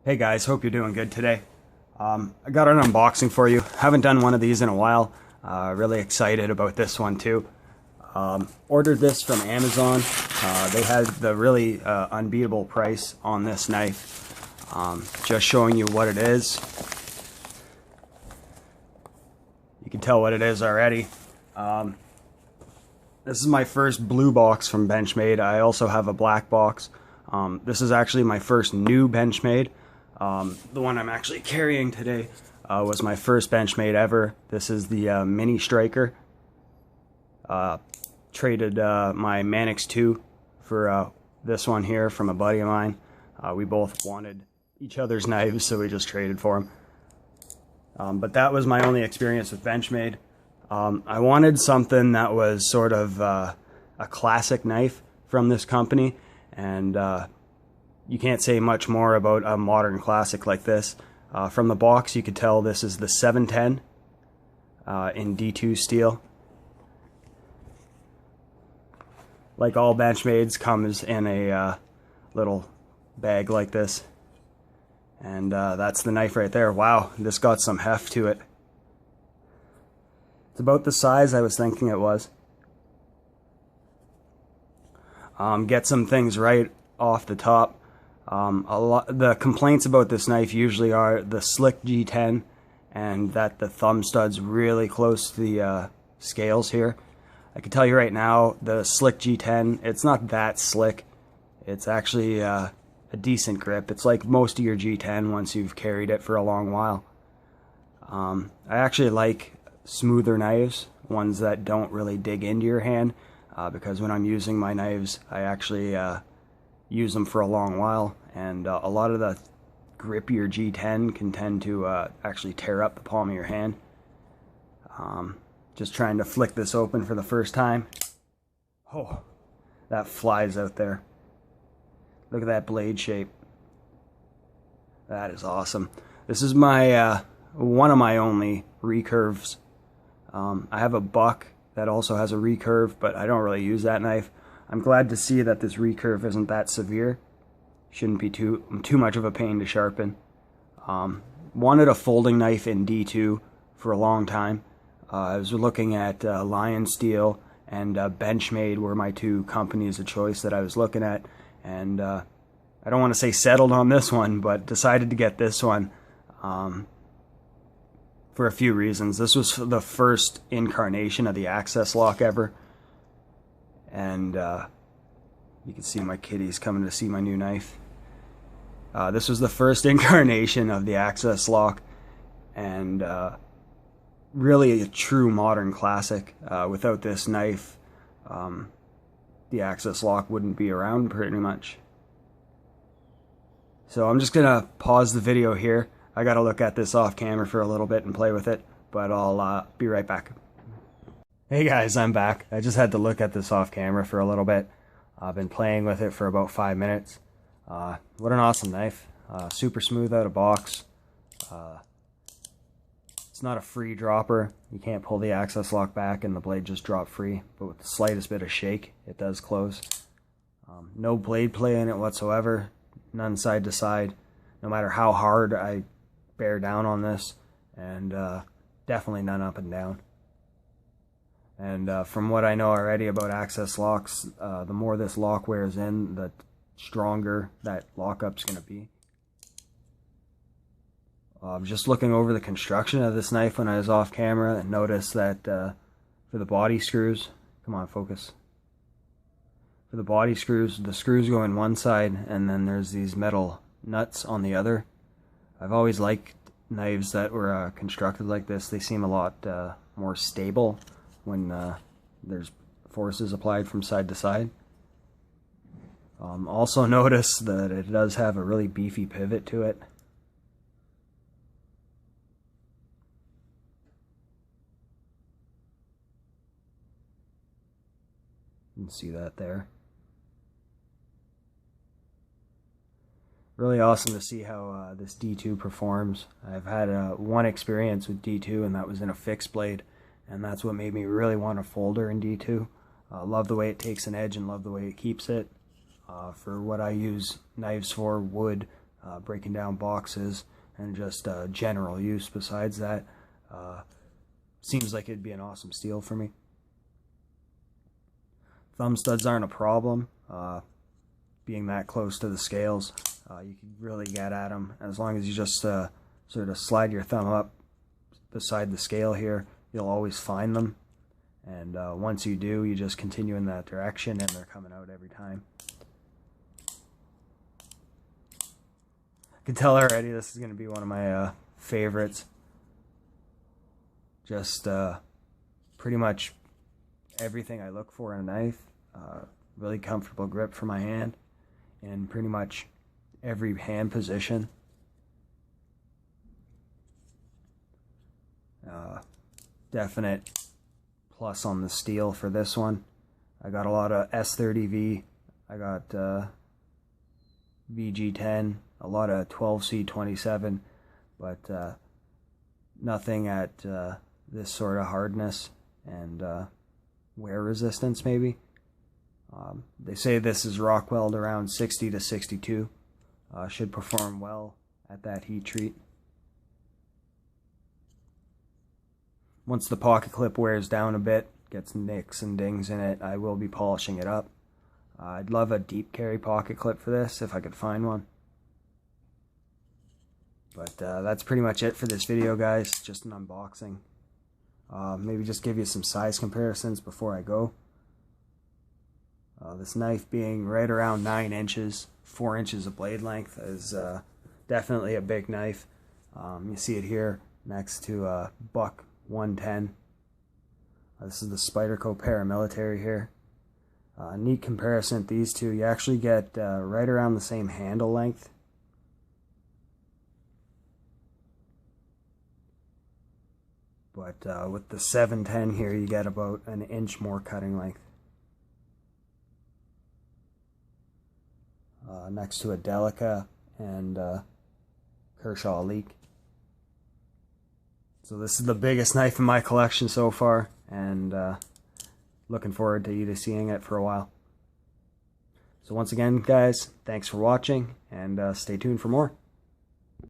Hey guys, hope you're doing good today. I got an unboxing for you. Haven't done one of these in a while. Really excited about this one too. Ordered this from Amazon. They had the really unbeatable price on this knife. Just showing you what it is. You can tell what it is already. This is my first blue box from Benchmade. I also have a black box. This is actually my first new Benchmade. The one I'm actually carrying today was my first Benchmade ever. This is the Mini Striker. Traded my Manix 2 for this one here from a buddy of mine. We both wanted each other's knives, so we just traded for them. But that was my only experience with Benchmade. I wanted something that was sort of a classic knife from this company, and you can't say much more about a modern classic like this. From the box, you could tell this is the 710 in D2 steel. Like all Benchmades, comes in a little bag like this. And that's the knife right there. Wow, this got some heft to it. It's about the size I was thinking it was. Get some things right off the top. The complaints about this knife usually are the slick G10 and that the thumb stud's really close to the scales here. I can tell you right now, the slick G10, it's not that slick. It's actually a decent grip. It's like most of your G10 once you've carried it for a long while. I actually like smoother knives, ones that don't really dig into your hand, because when I'm using my knives, I actually use them for a long while, and a lot of the grippier G10 can tend to actually tear up the palm of your hand. Just trying to flick this open for the first time. Oh, that flies out there. Look at that blade shape. That is awesome. This is my one of my only recurves. I have a buck that also has a recurve, but I don't really use that knife. I'm glad to see that this recurve isn't that severe. Shouldn't be too much of a pain to sharpen. Wanted a folding knife in D2 for a long time. I was looking at Lion Steel and Benchmade were my two companies of choice that I was looking at, and I don't want to say settled on this one, but decided to get this one for a few reasons. This was the first incarnation of the access lock ever, and you can see my kitties coming to see my new knife. This was the first incarnation of the access lock, and really a true modern classic. Without this knife, the access lock wouldn't be around pretty much. So I'm just gonna pause the video here. I gotta look at this off camera for a little bit and play with it, but I'll be right back. Hey guys, I'm back. I just had to look at this off camera for a little bit. I've been playing with it for about 5 minutes. What an awesome knife. Super smooth out of box. It's not a free dropper. You can't pull the access lock back and the blade just drop free, but with the slightest bit of shake, it does close. No blade play in it whatsoever. None side to side. No matter how hard I bear down on this, and definitely none up and down. And from what I know already about access locks, the more this lock wears in, the stronger that lockup's going to be. Just looking over the construction of this knife when I was off camera, and noticed that for the body screws, come on, focus. For the body screws, the screws go in one side, and then there's these metal nuts on the other. I've always liked knives that were constructed like this. They seem a lot more stable when there's forces applied from side to side. Also notice that it does have a really beefy pivot to it. You can see that there. Really awesome to see how this D2 performs. I've had one experience with D2, and that was in a fixed blade, and that's what made me really want a folder in D2. Love the way it takes an edge and love the way it keeps it. For what I use knives for, wood, breaking down boxes, and just general use besides that. Seems like it'd be an awesome steel for me. Thumb studs aren't a problem. Being that close to the scales, you can really get at them. As long as you just sort of slide your thumb up beside the scale here, you'll always find them. And once you do, you just continue in that direction and they're coming out every time. I can tell already this is going to be one of my favorites. Just pretty much everything I look for in a knife. Really comfortable grip for my hand in pretty much every hand position. Definite plus on the steel for this one. I got a lot of S30V. I got VG10, a lot of 12C27, but nothing at this sort of hardness and wear resistance maybe. They say this is rock weld around 60 to 62. Should perform well at that heat treat. Once the pocket clip wears down a bit, gets nicks and dings in it, I will be polishing it up. I'd love a deep carry pocket clip for this if I could find one. But that's pretty much it for this video, guys. Just an unboxing. Maybe just give you some size comparisons before I go. This knife being right around 9 inches, 4 inches of blade length is definitely a big knife. You see it here next to Buck 110. This is the Spyderco Paramilitary here. Neat comparison, these two, you actually get right around the same handle length. But with the 710 here, you get about an inch more cutting length. Next to a Delica and Kershaw Leak. So this is the biggest knife in my collection so far, and looking forward to you seeing it for a while. So once again, guys, thanks for watching, and stay tuned for more.